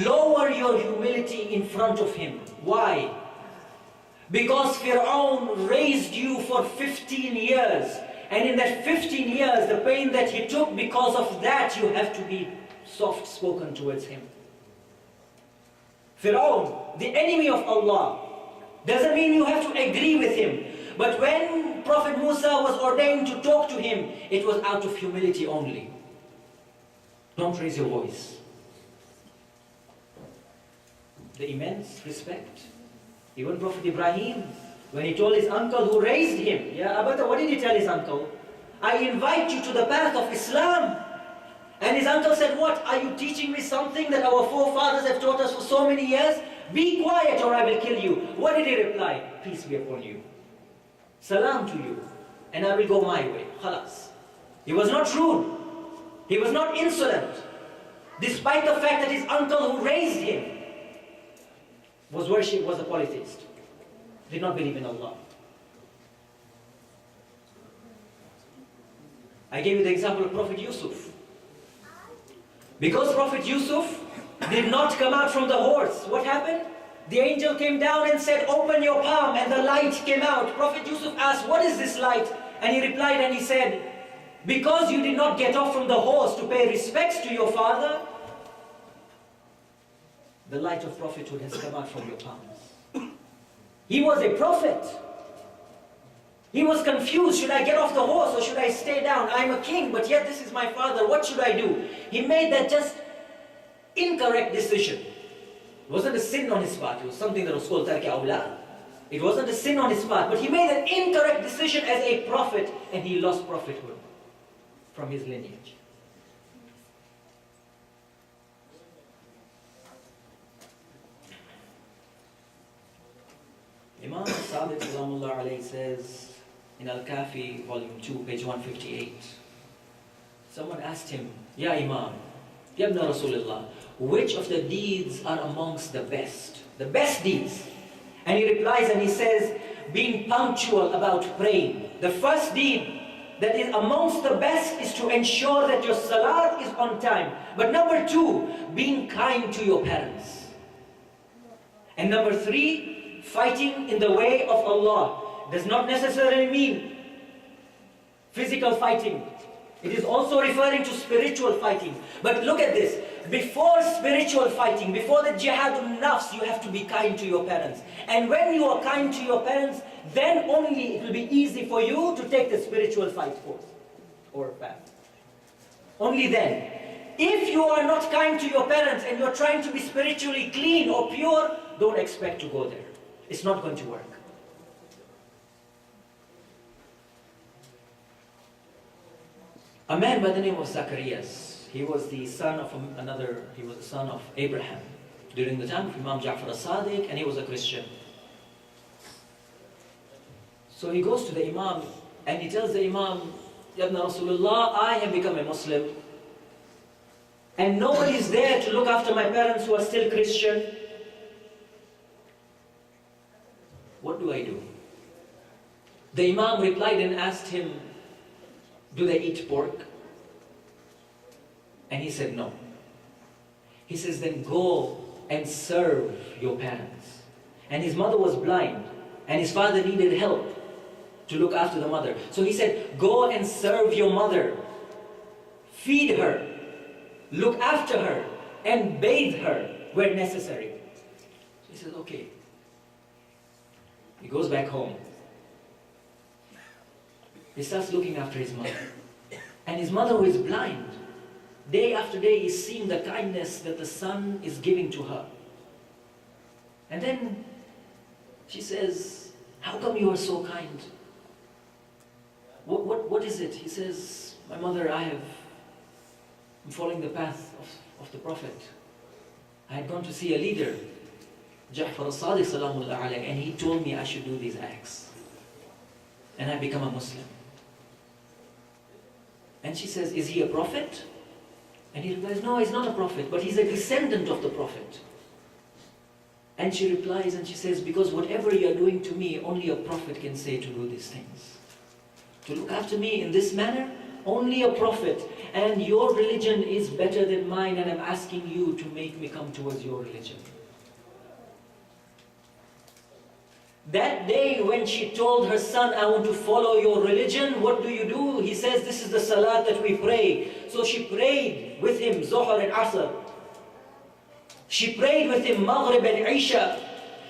lower your humility in front of him. Why? Because Fir'aun raised you for 15 years. And in that 15 years, the pain that he took, because of that, you have to be soft-spoken towards him. Fir'aun, the enemy of Allah, doesn't mean you have to agree with him. But when Prophet Musa was ordained to talk to him, it was out of humility only. Don't raise your voice. The immense respect. Even Prophet Ibrahim, when he told his uncle who raised him, "Ya Abata," what did he tell his uncle? "I invite you to the path of Islam." And his uncle said, "What? Are you teaching me something that our forefathers have taught us for so many years? Be quiet or I will kill you." What did he reply? "Peace be upon you. Salam to you. And I will go my way." Khalas. He was not rude. He was not insolent. Despite the fact that his uncle who raised him was a polytheist. Did not believe in Allah. I gave you the example of Prophet Yusuf. Because Prophet Yusuf did not come out from the horse, what happened? The angel came down and said, "Open your palm," and the light came out. Prophet Yusuf asked, "What is this light?" And he replied and he said, "Because you did not get off from the horse to pay respects to your father, the light of prophethood has come out from your palms." He was a prophet. He was confused. Should I get off the horse or should I stay down? I'm a king, but yet this is my father. What should I do? He made that just incorrect decision. It wasn't a sin on his part. It was something that was called tarki awla. It wasn't a sin on his part, but he made an incorrect decision as a prophet, and he lost prophethood from his lineage. Imam Sadiq Salamullah alayhi says in Al-Kafi, volume 2, page 158, someone asked him, "Ya Imam, Ya Ibn Rasulullah, which of the deeds are amongst the best deeds?" And he replies and he says, being punctual about praying. The first deed that is amongst the best is to ensure that your salat is on time. But number 2, being kind to your parents. And number 3, fighting in the way of Allah. Does not necessarily mean physical fighting. It is also referring to spiritual fighting. But look at this. Before spiritual fighting, before the jihadul nafs, you have to be kind to your parents. And when you are kind to your parents, then only it will be easy for you to take the spiritual fight course or path. Only then. If you are not kind to your parents and you're trying to be spiritually clean or pure, don't expect to go there. It's not going to work. A man by the name of Zacharias, he was the son of Abraham during the time of Imam Ja'far as-Sadiq, and he was a Christian. So he goes to the Imam and he tells the Imam, "Ya Ibn Rasulullah, I have become a Muslim and nobody is there to look after my parents who are still Christian. What do I do?" The Imam replied and asked him, "Do they eat pork?" And he said, "No." He says, "Then go and serve your parents." And his mother was blind, and his father needed help to look after the mother. So he said, "Go and serve your mother. Feed her, look after her, and bathe her where necessary." So he says, "Okay." He goes back home. He starts looking after his mother. And his mother, who is blind, day after day is seeing the kindness that the son is giving to her. And then she says, "How come you are so kind? What is it?" He says, "My mother, I'm following the path of the Prophet. I had gone to see a leader, Ja'far as-Sadiq Salamullah alayhi, and he told me I should do these acts. And I become a Muslim." And she says, "Is he a prophet?" And he replies, "No, he's not a prophet, but he's a descendant of the Prophet." And she replies and she says, "Because whatever you're doing to me, only a prophet can say to do these things. To look after me in this manner, only a prophet, and your religion is better than mine, and I'm asking you to make me come towards your religion. That day when she told her son, I want to follow your religion, what do? He says, this is the salat that we pray. So she prayed with him, Zuhr and Asr. She prayed with him, Maghrib and Isha.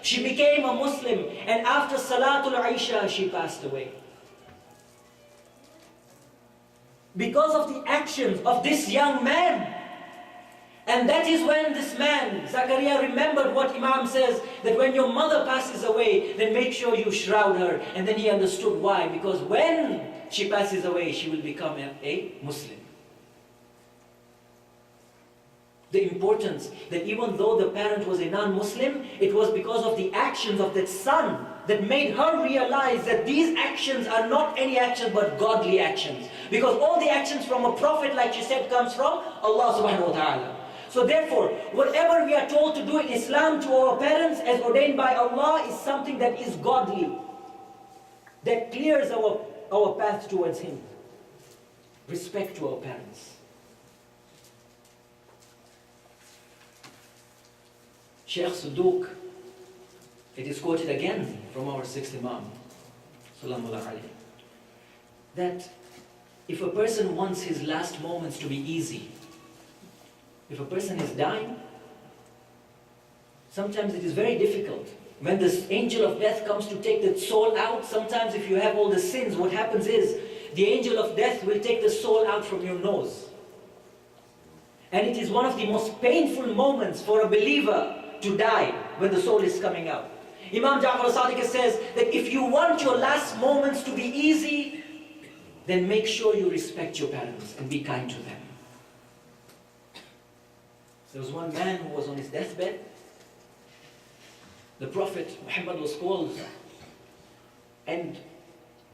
She became a Muslim, and after Salatul Isha, she passed away. Because of the actions of this young man. And that is when this man, Zakaria, remembered what Imam says, that when your mother passes away, then make sure you shroud her. And then he understood why. Because when she passes away, she will become a Muslim. The importance that even though the parent was a non-Muslim, it was because of the actions of that son that made her realize that these actions are not any actions but godly actions. Because all the actions from a prophet, like she said, comes from Allah subhanahu wa ta'ala. So therefore, whatever we are told to do in Islam to our parents as ordained by Allah is something that is godly, that clears our path towards Him. Respect to our parents. Shaykh Suduq, it is quoted again from our sixth Imam, Salamullah alayhi, that if a person wants his last moments to be easy, if a person is dying, sometimes it is very difficult. When this angel of death comes to take the soul out, sometimes if you have all the sins, what happens is, the angel of death will take the soul out from your nose. And it is one of the most painful moments for a believer to die, when the soul is coming out. Imam Ja'far as-Sadiq says that if you want your last moments to be easy, then make sure you respect your parents and be kind to them. There was one man who was on his deathbed. The Prophet Muhammad was called, and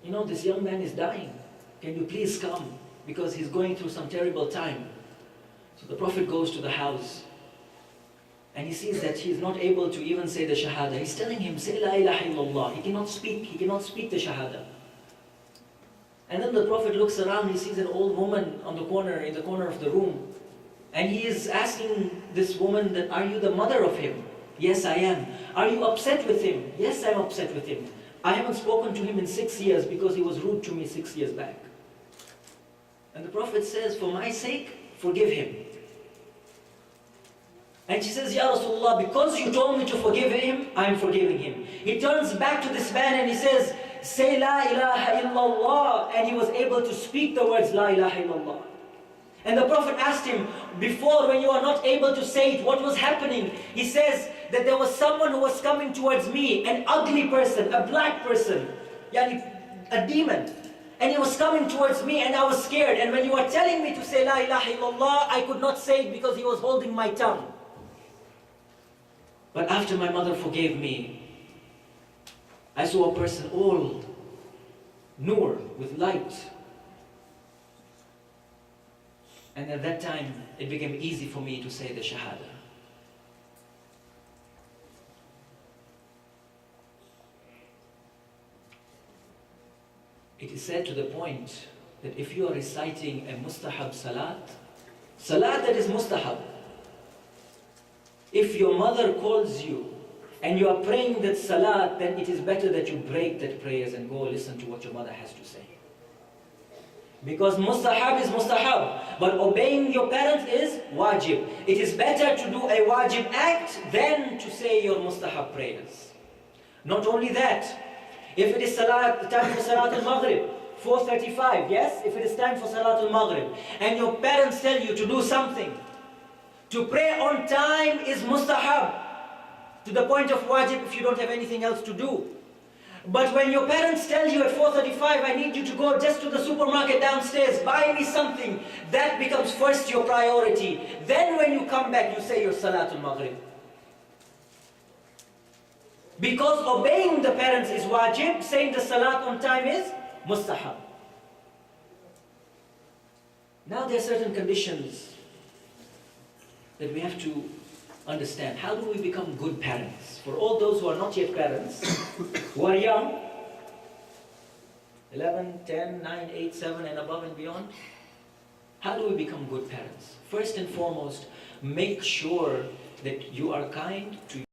this young man is dying. Can you please come? Because he's going through some terrible time. So the Prophet goes to the house, and he sees that he is not able to even say the Shahada. He's telling him, say La ilaha illallah. He cannot speak the Shahada. And then the Prophet looks around, he sees an old woman in the corner of the room. And he is asking this woman that, are you the mother of him? Yes, I am. Are you upset with him? Yes, I'm upset with him. I haven't spoken to him in 6 years because he was rude to me 6 years back. And the Prophet says, for my sake, forgive him. And she says, Ya Rasulullah, because you told me to forgive him, I am forgiving him. He turns back to this man and he says, say La ilaha illallah. And he was able to speak the words La ilaha illallah. And the Prophet asked him, before, when you are not able to say it, what was happening? He says that there was someone who was coming towards me, an ugly person, a black person, a demon. And he was coming towards me and I was scared. And when you were telling me to say La ilaha illallah, I could not say it because he was holding my tongue. But after my mother forgave me, I saw a person all nur, with light. And at that time, it became easy for me to say the Shahada. It is said to the point that if you are reciting a mustahab salat that is mustahab, if your mother calls you and you are praying that salat, then it is better that you break that prayers and go listen to what your mother has to say. Because mustahab is mustahab, but obeying your parents is wajib. It is better to do a wajib act than to say your mustahab prayers. Not only that, if it is time for Salatul Maghrib, 4:35, yes? If it is time for Salatul Maghrib, and your parents tell you to do something, to pray on time is mustahab, to the point of wajib if you don't have anything else to do. But when your parents tell you at 4:35, I need you to go just to the supermarket downstairs, buy me something, that becomes first your priority. Then when you come back, you say your Salatul Maghrib. Because obeying the parents is wajib, saying the salat on time is mustahab. Now there are certain conditions that we have to understand. How do we become good parents? For all those who are not yet parents, who are young, 11, 10, 9, 8, 7 and above and beyond? How do we become good parents? First and foremost, make sure that you are kind to